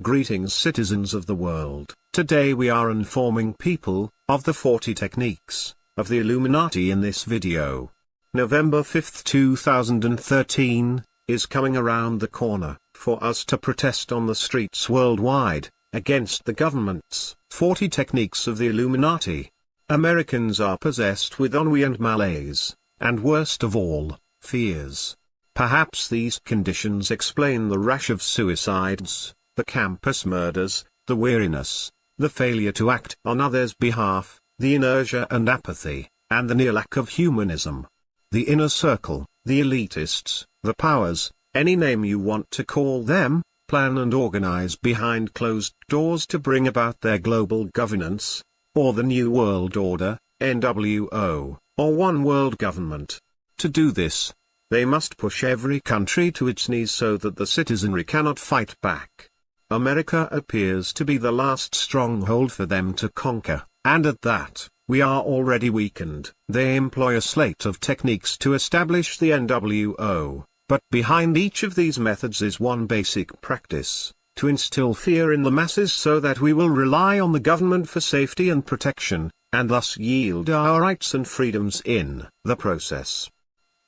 Greetings citizens of the world. Today we are informing people of the 40 techniques of the Illuminati in this video. November 5th 2013 is coming around the corner for us to protest on the streets worldwide against the government's 40 techniques of the Illuminati. Americans are possessed with ennui and malaise, and worst of all, fears. Perhaps these conditions explain the rash of suicides, the campus murders, the weariness, the failure to act on others' behalf, the inertia and apathy, and the near lack of humanism. The inner circle, the elitists, the powers, any name you want to call them, plan and organize behind closed doors to bring about their global governance, or the New World Order, NWO, or One World Government. To do this, they must push every country to its knees so that the citizenry cannot fight back. America appears to be the last stronghold for them to conquer, and at that, we are already weakened. They employ a slate of techniques to establish the NWO, but behind each of these methods is one basic practice: to instill fear in the masses so that we will rely on the government for safety and protection, and thus yield our rights and freedoms in the process.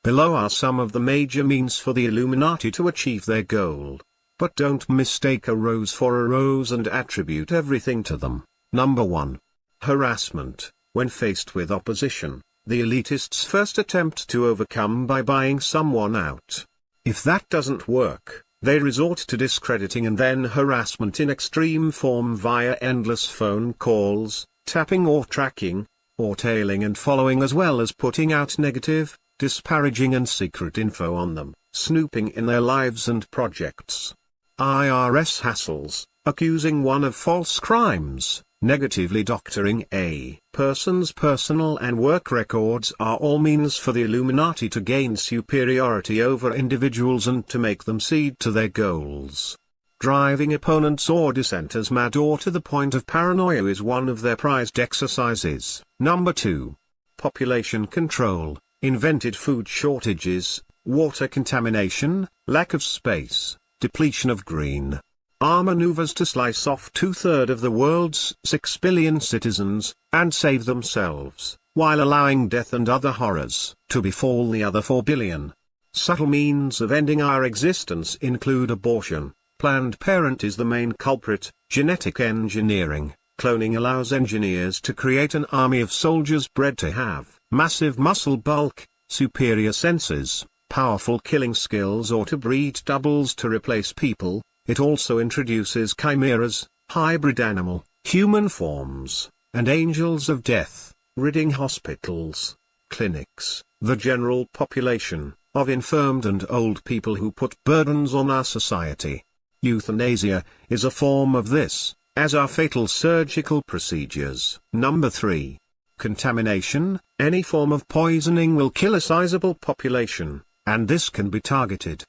Below are some of the major means for the Illuminati to achieve their goal. But don't mistake a rose for a rose and attribute everything to them. Number 1. Harassment. When faced with opposition, the elitists first attempt to overcome by buying someone out. If that doesn't work, they resort to discrediting and then harassment in extreme form via endless phone calls, tapping or tracking, or tailing and following, as well as putting out negative, disparaging and secret info on them, snooping in their lives and projects. IRS hassles, accusing one of false crimes, negatively doctoring a person's personal and work records are all means for the Illuminati to gain superiority over individuals and to make them cede to their goals. Driving opponents or dissenters mad or to the point of paranoia is one of their prized exercises. Number 2. Population control. Invented food shortages, water contamination, lack of space, depletion of green maneuvers to slice off 2/3 of the world's 6 billion citizens, and save themselves, while allowing death and other horrors to befall the other 4 billion. Subtle means of ending our existence include abortion. Planned Parenthood is the main culprit. Genetic engineering. Cloning allows engineers to create an army of soldiers bred to have massive muscle bulk, superior senses, powerful killing skills, or to breed doubles to replace people. It also introduces chimeras, hybrid animal, human forms, and angels of death, ridding hospitals, clinics, the general population, of infirmed and old people who put burdens on our society. Euthanasia is a form of this, as are fatal surgical procedures. Number 3. Contamination. Any form of poisoning will kill a sizable population, and this can be targeted.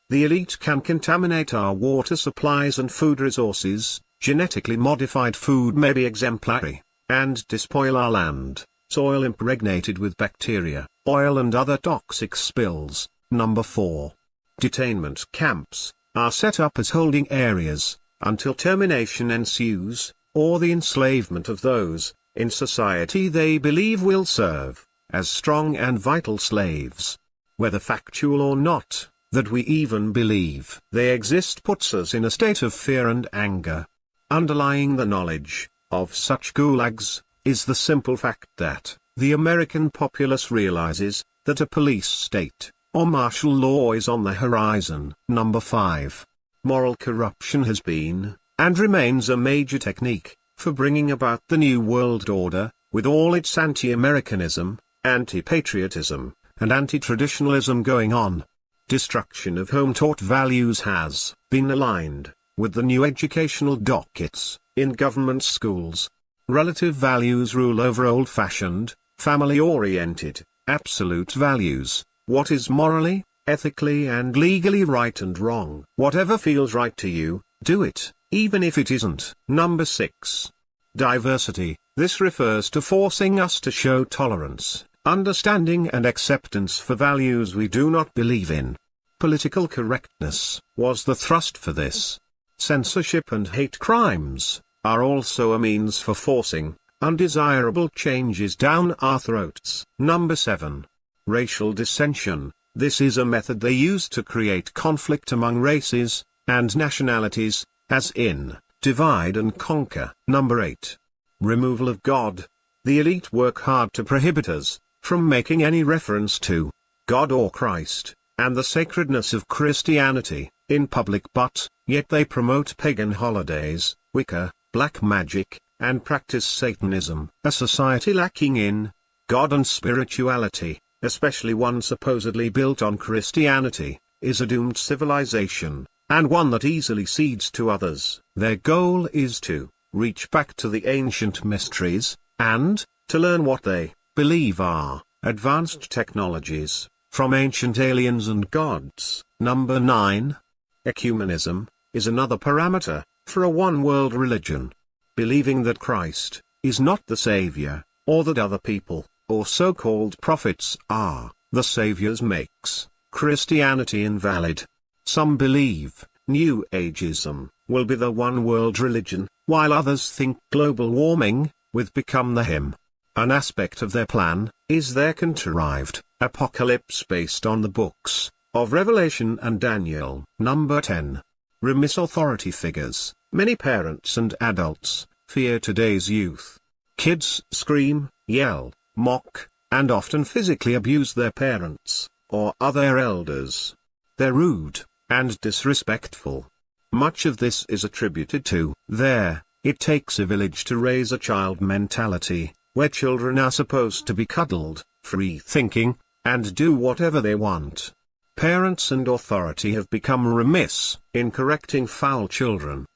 The elite can contaminate our water supplies and food resources. Genetically modified food may be exemplary, and despoil our land, soil impregnated with bacteria, oil and other toxic spills. Number 4. Detainment camps are set up as holding areas, until termination ensues, or the enslavement of those in society they believe will serve as strong and vital slaves. Whether factual or not, that we even believe they exist puts us in a state of fear and anger. Underlying the knowledge of such gulags is the simple fact that the American populace realizes that a police state or martial law is on the horizon. Number 5. Moral corruption has been, and remains, a major technique for bringing about the New World Order, with all its anti-Americanism, anti-patriotism, and anti-traditionalism going on. Destruction of home-taught values has been aligned with the new educational dockets in government schools. Relative values rule over old-fashioned, family-oriented, absolute values. What is morally, ethically and legally right and wrong? Whatever feels right to you, do it, even if it isn't. Number 6. Diversity. This refers to forcing us to show tolerance, understanding and acceptance for values we do not believe in. Political correctness was the thrust for this. censorship and hate crimes, are also a means for forcing undesirable changes down our throats. Number 7. Racial dissension. This is a method they use to create conflict among races and nationalities, as in divide and conquer. Number 8. Removal of God. The elite work hard to prohibit us from making any reference to God or Christ, and the sacredness of Christianity, in public, but yet they promote pagan holidays, Wicca, black magic, and practice Satanism. A society lacking in God and spirituality, especially one supposedly built on Christianity, is a doomed civilization, and one that easily cedes to others. Their goal is to reach back to the ancient mysteries, and to learn what they believe are advanced technologies from ancient aliens and gods. Number 9. Ecumenism is another parameter for a one-world religion. Believing that Christ is not the Savior, or that other people, or so-called prophets, are the saviors makes Christianity invalid. Some believe New Ageism will be the one-world religion, while others think global warming will become the hymn. An aspect of their plan is their contrived apocalypse based on the books of Revelation and Daniel. Number 10. Remiss authority figures. Many parents and adults fear today's youth. Kids scream, yell, mock, and often physically abuse their parents or other elders. They're rude and disrespectful. Much of this is attributed to their "it takes a village to raise a child" mentality, where children are supposed to be cuddled, free-thinking, and do whatever they want. Parents and authority have become remiss in correcting foul children.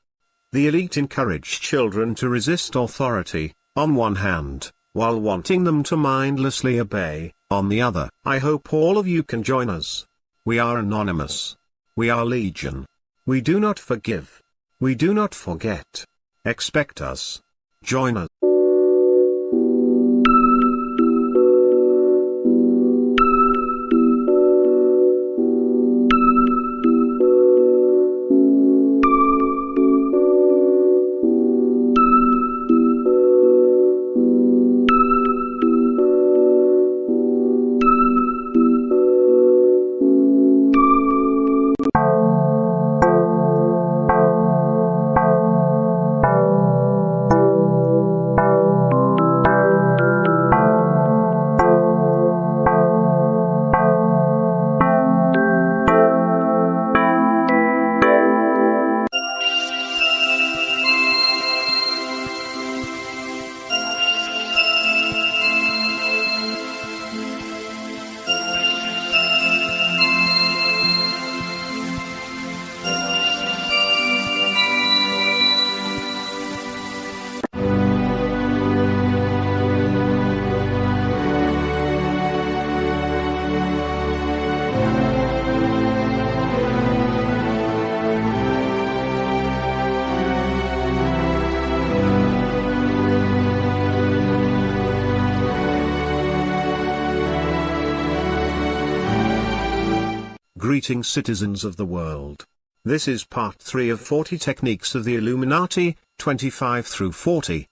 The elite encourage children to resist authority, on one hand, while wanting them to mindlessly obey, on the other. I hope all of you can join us. We are anonymous. We are legion. We do not forgive. We do not forget. Expect us. Join us. Greetings, citizens of the world. This is part 3 of 40 techniques of the Illuminati, 25 through 40.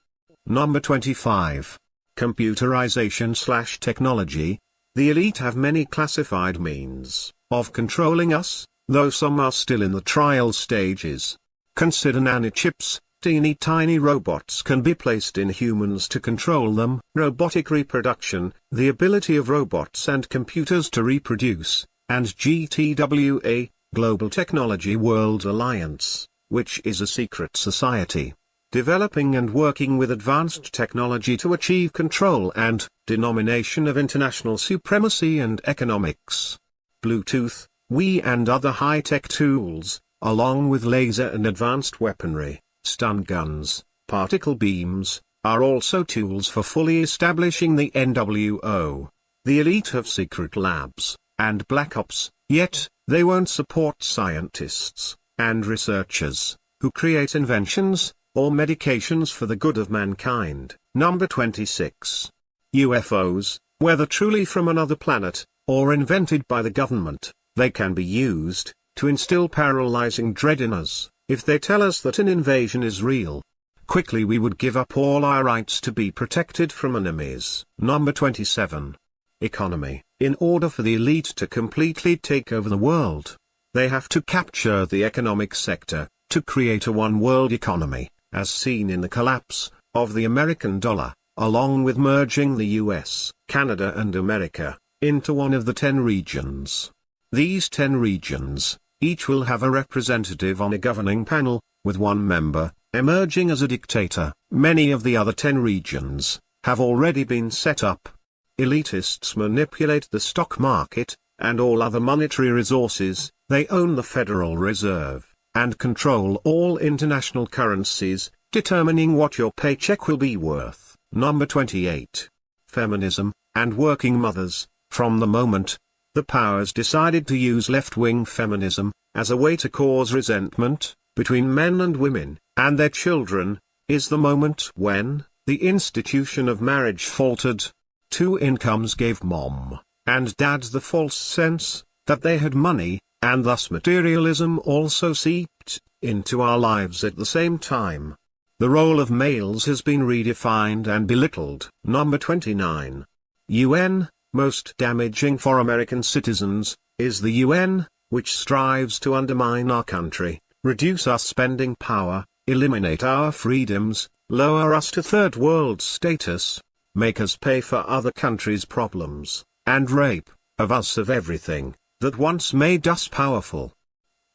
Number 25. Computerization/technology. The elite have many classified means of controlling us, though some are still in the trial stages. Consider nanochips. Teeny tiny robots can be placed in humans to control them. Robotic reproduction, the ability of robots and computers to reproduce. And GTWA, Global Technology World Alliance, which is a secret society, developing and working with advanced technology to achieve control and domination of international supremacy and economics. Bluetooth, Wi and other high-tech tools, along with laser and advanced weaponry, stun guns, particle beams, are also tools for fully establishing the NWO. The elite have secret labs and black ops, yet they won't support scientists and researchers who create inventions or medications for the good of mankind. Number 26. UFOs, whether truly from another planet or invented by the government, they can be used to instill paralyzing dread in us. If they tell us that an invasion is real, quickly we would give up all our rights to be protected from enemies. Number 27. Economy. In order for the elite to completely take over the world, they have to capture the economic sector, to create a one-world economy, as seen in the collapse of the American dollar, along with merging the US, Canada and America into one of the 10 regions. These 10 regions, each will have a representative on a governing panel, with one member emerging as a dictator. Many of the other 10 regions have already been set up. Elitists manipulate the stock market, and all other monetary resources. They own the Federal Reserve, and control all international currencies, determining what your paycheck will be worth. Number 28. Feminism, and working mothers. From the moment the powers decided to use left-wing feminism as a way to cause resentment between men and women, and their children, is the moment when the institution of marriage faltered. 2 incomes gave mom and dad the false sense that they had money, and thus materialism also seeped into our lives at the same time. The role of males has been redefined and belittled. Number 29. UN. Most damaging for American citizens is the UN, which strives to undermine our country, reduce our spending power, eliminate our freedoms, lower us to third world status, make us pay for other countries' problems, and rape of us of everything that once made us powerful.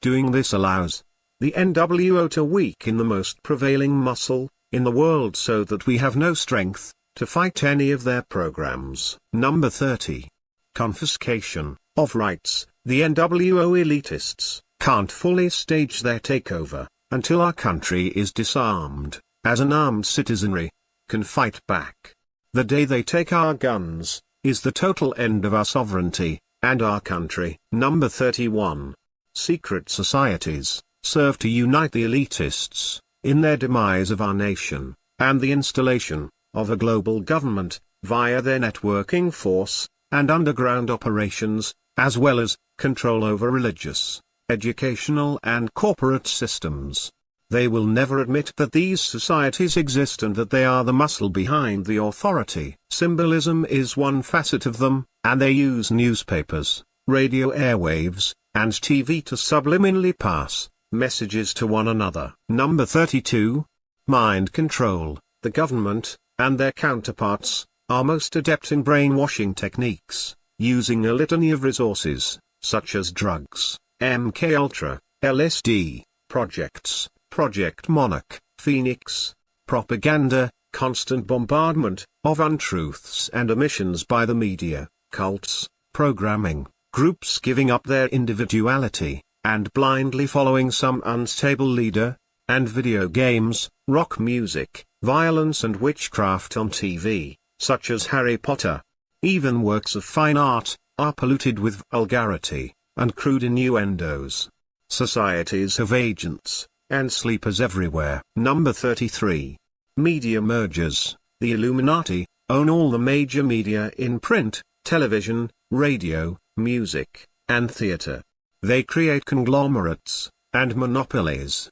Doing this allows the NWO to weaken the most prevailing muscle in the world so that we have no strength to fight any of their programs. Number 30. Confiscation of rights. The NWO elitists can't fully stage their takeover until our country is disarmed, as an armed citizenry can fight back. The day they take our guns is the total end of our sovereignty and our country. Number 31. Secret societies serve to unite the elitists in their demise of our nation, and the installation of a global government via their networking force and underground operations, as well as control over religious, educational and corporate systems. They will never admit that these societies exist and that they are the muscle behind the authority. Symbolism is one facet of them, and they use newspapers, radio airwaves, and TV to subliminally pass messages to one another. Number 32. Mind control. The government, and their counterparts, are most adept in brainwashing techniques, using a litany of resources, such as drugs, MKUltra, LSD, projects, Project Monarch, Phoenix, propaganda, constant bombardment of untruths and omissions by the media, cults, programming, groups giving up their individuality, and blindly following some unstable leader, and video games, rock music, violence and witchcraft on TV, such as Harry Potter. Even works of fine art are polluted with vulgarity and crude innuendos. Societies have agents and sleepers everywhere. Number 33. Media mergers. The Illuminati own all the major media in print, television, radio, music, and theater. They create conglomerates and monopolies.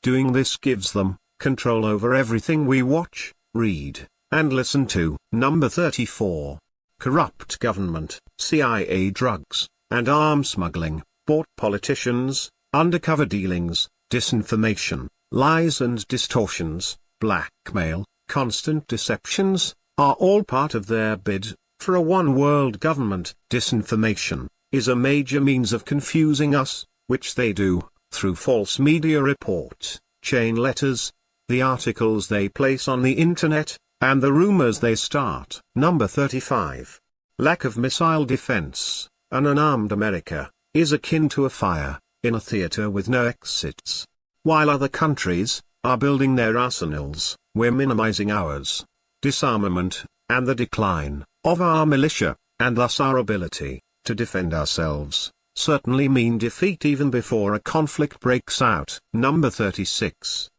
Doing this gives them control over everything we watch, read, and listen to. Number 34. Corrupt government. CIA drugs and arms smuggling, bought politicians, undercover dealings, disinformation, lies and distortions, blackmail, constant deceptions, are all part of their bid for a one-world government. Disinformation is a major means of confusing us, which they do through false media report, chain letters, the articles they place on the internet, and the rumors they start. Number 35. Lack of missile defense. An unarmed America is akin to a fire in a theater with no exits. While other countries are building their arsenals, we're minimizing ours. Disarmament, and the decline of our militia, and thus our ability to defend ourselves, certainly mean defeat even before a conflict breaks out. Number 36.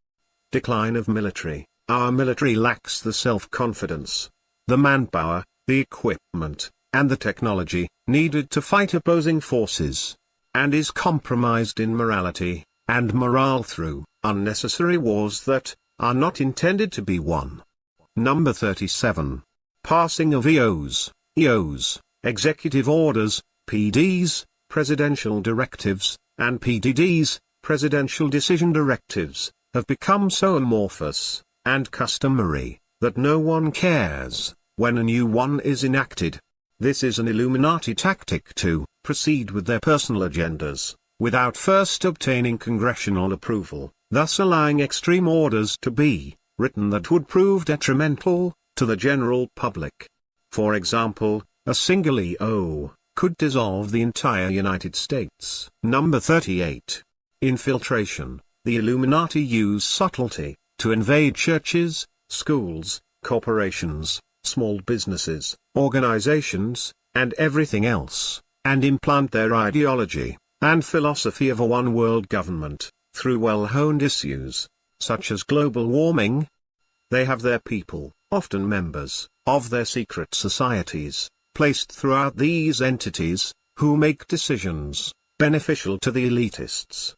Decline of military. Our military lacks the self-confidence, the manpower, the equipment, and the technology needed to fight opposing forces, and is compromised in morality, and morale through unnecessary wars that are not intended to be won. Number 37. Passing of EOs, executive orders, PDs, presidential directives, and PDDs, presidential decision directives, have become so amorphous and customary that no one cares when a new one is enacted. This is an Illuminati tactic to proceed with their personal agendas, without first obtaining congressional approval, thus allowing extreme orders to be written that would prove detrimental to the general public. For example, a single EO could dissolve the entire United States. Number 38. Infiltration. The Illuminati use subtlety to invade churches, schools, corporations, small businesses, organizations, and everything else, and implant their ideology and philosophy of a one-world government through well-honed issues, such as global warming. They have their people, often members of their secret societies, placed throughout these entities, who make decisions beneficial to the elitists.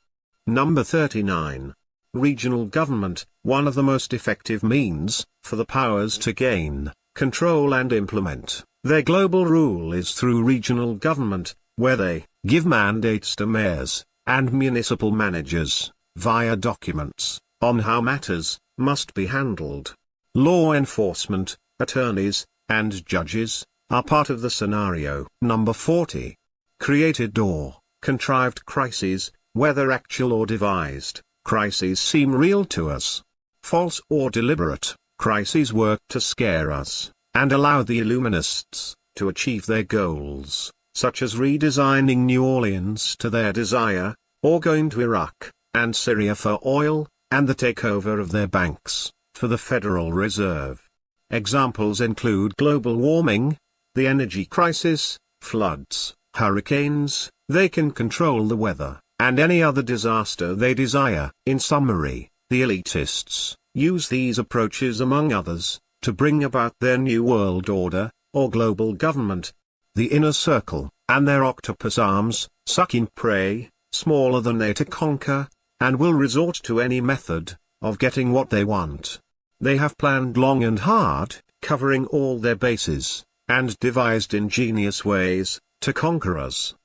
Number 39. Regional government. One of the most effective means for the powers to gain control and implement their global rule is through regional government, where they give mandates to mayors and municipal managers, via documents, on how matters must be handled. Law enforcement, attorneys, and judges are part of the scenario. Number 40. Created or contrived crises. Whether actual or devised, crises seem real to us. False or deliberate, crises work to scare us, and allow the Illuminists to achieve their goals, such as redesigning New Orleans to their desire, or going to Iraq and Syria for oil, and the takeover of their banks for the Federal Reserve. Examples include global warming, the energy crisis, floods, hurricanes. They can control the weather and any other disaster they desire. In summary, the elitists use these approaches among others to bring about their new world order, or global government. The inner circle, and their octopus arms, suck in prey, smaller than they to conquer, and will resort to any method of getting what they want. They have planned long and hard, covering all their bases, and devised ingenious ways to conquer us.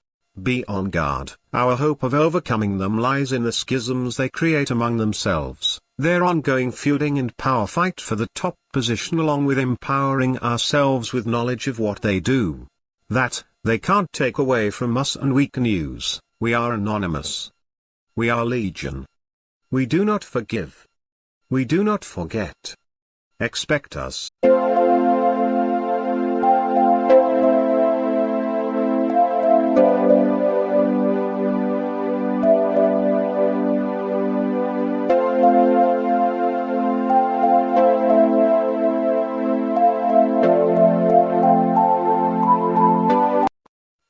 Be on guard. Our hope of overcoming them lies in the schisms they create among themselves, their ongoing feuding and power fight for the top position, along with empowering ourselves with knowledge of what they do. That, they can't take away from us, and we can use. We are anonymous. We are legion. We do not forgive. We do not forget. Expect us.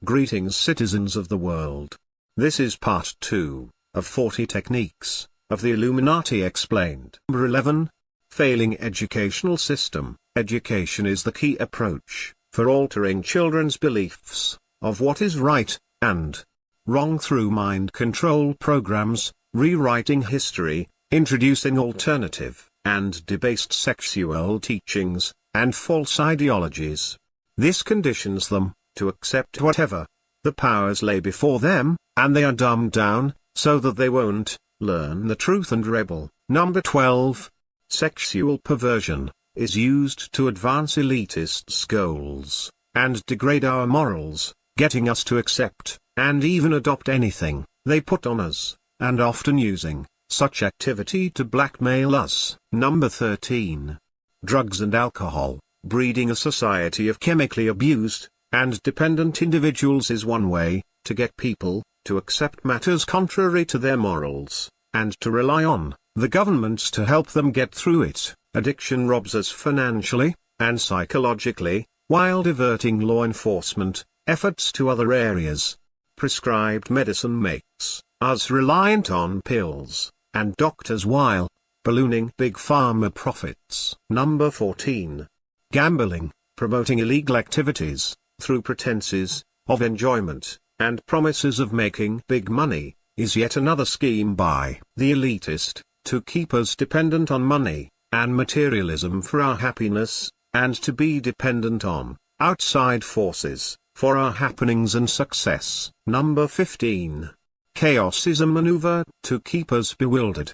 Greetings, citizens of the world. This is part 2 of 40 techniques of the Illuminati explained. Number 11. Failing educational system. Education is the key approach for altering children's beliefs of what is right and wrong through mind control programs, rewriting history, introducing alternative and debased sexual teachings, and false ideologies. This conditions them to accept whatever the powers lay before them, and they are dumbed down, so that they won't learn the truth and rebel. Number 12. Sexual perversion is used to advance elitists' goals, and degrade our morals, getting us to accept, and even adopt anything they put on us, and often using such activity to blackmail us. Number 13. Drugs and alcohol. Breeding a society of chemically abused and dependent individuals is one way to get people to accept matters contrary to their morals, and to rely on the governments to help them get through it. Addiction robs us financially and psychologically, while diverting law enforcement efforts to other areas. Prescribed medicine makes us reliant on pills and doctors, while ballooning big pharma profits. Number 14. Gambling. Promoting illegal activities through pretenses of enjoyment and promises of making big money. is yet another scheme by the elitist, to keep us dependent on money and materialism for our happiness, and to be dependent on outside forces for our happenings and success. Number 15. Chaos is a maneuver to keep us bewildered.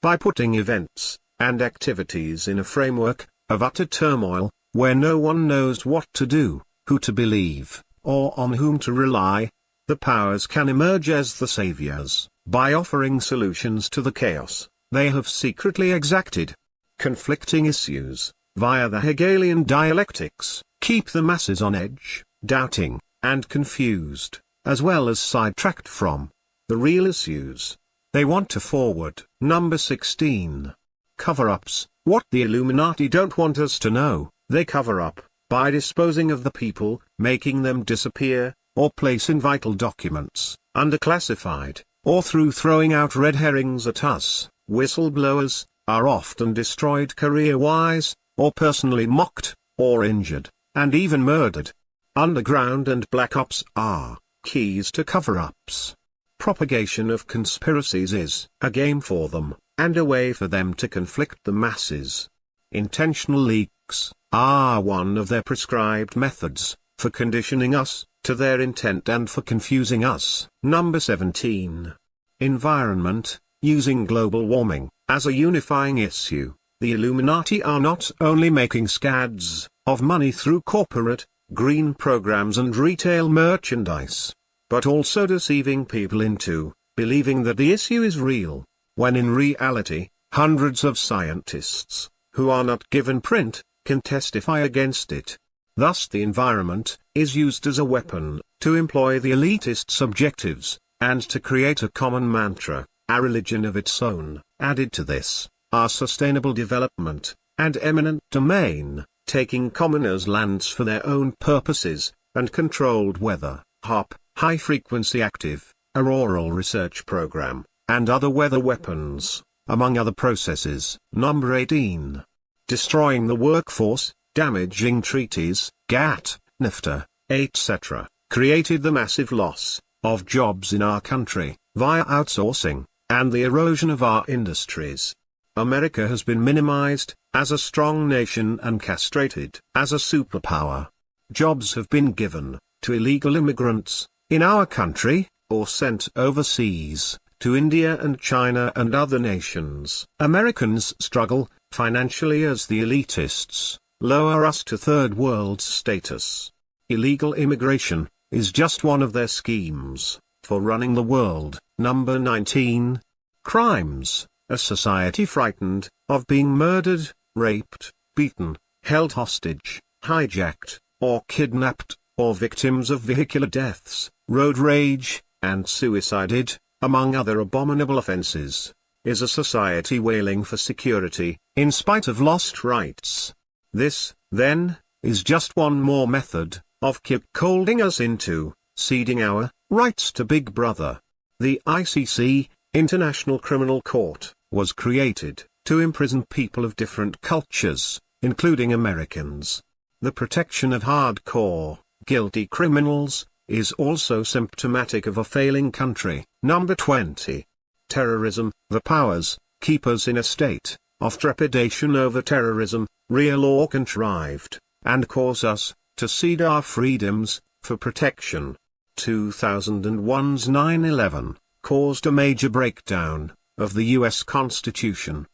By putting events and activities in a framework of utter turmoil, where no one knows what to do, who to believe, or on whom to rely, the powers can emerge as the saviors, by offering solutions to the chaos they have secretly exacted. Conflicting issues, via the Hegelian dialectics, keep the masses on edge, doubting, and confused, as well as sidetracked from the real issues they want to forward. Number 16. Cover-ups. What the Illuminati don't want us to know, they cover up, by disposing of the people, making them disappear, or place in vital documents, underclassified, or through throwing out red herrings at us. Whistleblowers are often destroyed career-wise, or personally mocked, or injured, and even murdered. Underground and black ops are keys to cover-ups. Propagation of conspiracies is a game for them, and a way for them to conflict the masses. Intentional leaks are one of their prescribed methods for conditioning us to their intent and for confusing us. Number 17. Environment. Using global warming as a unifying issue, the Illuminati are not only making scads of money through corporate, green programs and retail merchandise, but also deceiving people into believing that the issue is real, when in reality, hundreds of scientists, who are not given print, can testify against it. Thus the environment is used as a weapon to employ the elitist objectives, and to create a common mantra, a religion of its own. Added to this, are sustainable development, and eminent domain, taking commoners' lands for their own purposes, and controlled weather, HAARP, high-frequency active, auroral research program, and other weather weapons, among other processes. Number 18. Destroying the workforce, damaging treaties, GATT, NAFTA, etc., created the massive loss of jobs in our country, via outsourcing, and the erosion of our industries. America has been minimized as a strong nation and castrated as a superpower. Jobs have been given to illegal immigrants in our country, or sent overseas to India and China and other nations. Americans struggle financially as the elitists lower us to third world status. Illegal immigration is just one of their schemes for running the world. Number 19. Crimes. A society frightened of being murdered, raped, beaten, held hostage, hijacked, or kidnapped, or victims of vehicular deaths, road rage, and suicided, among other abominable offenses, is a society wailing for security, in spite of lost rights. This, then, is just one more method of cuckolding us into ceding our rights to Big Brother. The ICC, International Criminal Court, was created to imprison people of different cultures, including Americans. The protection of hardcore, guilty criminals is also symptomatic of a failing country. Number 20. Terrorism. The powers keep us in a state of trepidation over terrorism, real or contrived, and cause us to cede our freedoms for protection. 2001's 9/11 caused a major breakdown of the U.S. Constitution.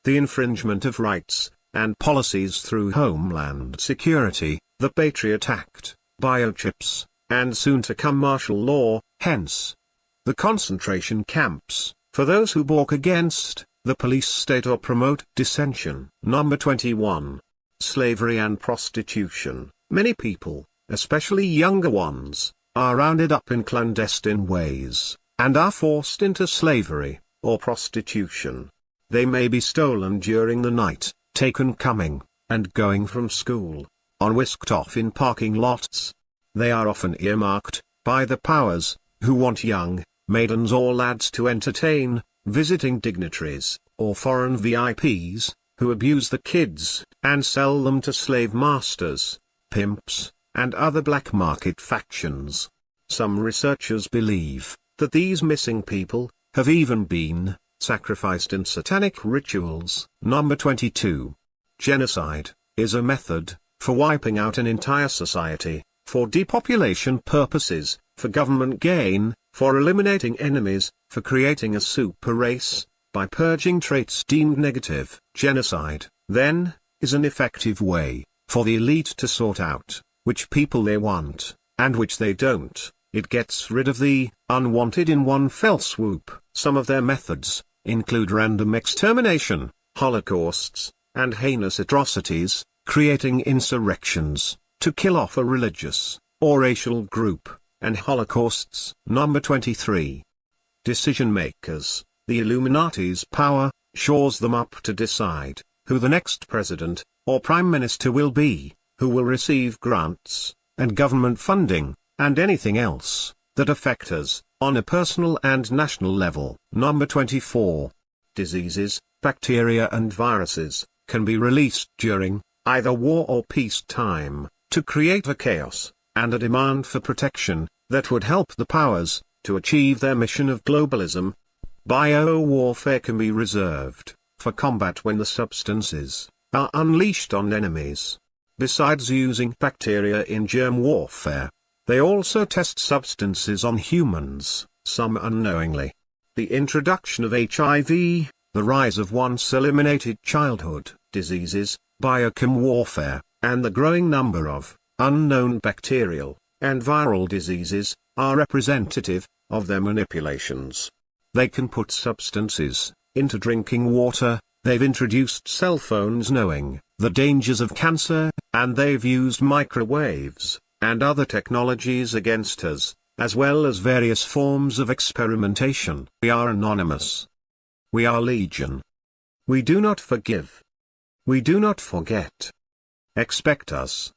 The infringement of rights and policies through Homeland Security, the Patriot Act, biochips, and soon-to-come martial law, hence the concentration camps, for those who balk against the police state or promote dissension. Number 21. Slavery and prostitution. Many people, especially younger ones, are rounded up in clandestine ways, and are forced into slavery, or prostitution. They may be stolen during the night, taken coming and going from school, or whisked off in parking lots. They are often earmarked by the powers, who want young maidens or lads to entertain, visiting dignitaries, or foreign VIPs, who abuse the kids, and sell them to slave masters, pimps, and other black market factions. Some researchers believe that these missing people have even been sacrificed in satanic rituals. Number 22. Genocide is a method for wiping out an entire society, for depopulation purposes, for government gain, for eliminating enemies, for creating a super race, by purging traits deemed negative. Genocide, then, is an effective way for the elite to sort out which people they want, and which they don't. It gets rid of the unwanted in one fell swoop. Some of their methods include random extermination, holocausts, and heinous atrocities, creating insurrections to kill off a religious or racial group, and holocausts. Number 23. Decision makers. The Illuminati's power shores them up to decide who the next president or prime minister will be, who will receive grants and government funding, and anything else that affect us on a personal and national level. Number 24. Diseases, bacteria and viruses can be released during either war or peace time to create a chaos and a demand for protection that would help the powers to achieve their mission of globalism. Biowarfare can be reserved for combat when the substances are unleashed on enemies. Besides using bacteria in germ warfare, they also test substances on humans, some unknowingly. The introduction of HIV, the rise of once eliminated childhood diseases, biochem warfare, and the growing number of unknown bacterial and viral diseases are representative of their manipulations. They can put substances into drinking water, they've introduced cell phones knowing the dangers of cancer, and they've used microwaves and other technologies against us, as well as various forms of experimentation. We are anonymous. We are legion. We do not forgive. We do not forget. Expect us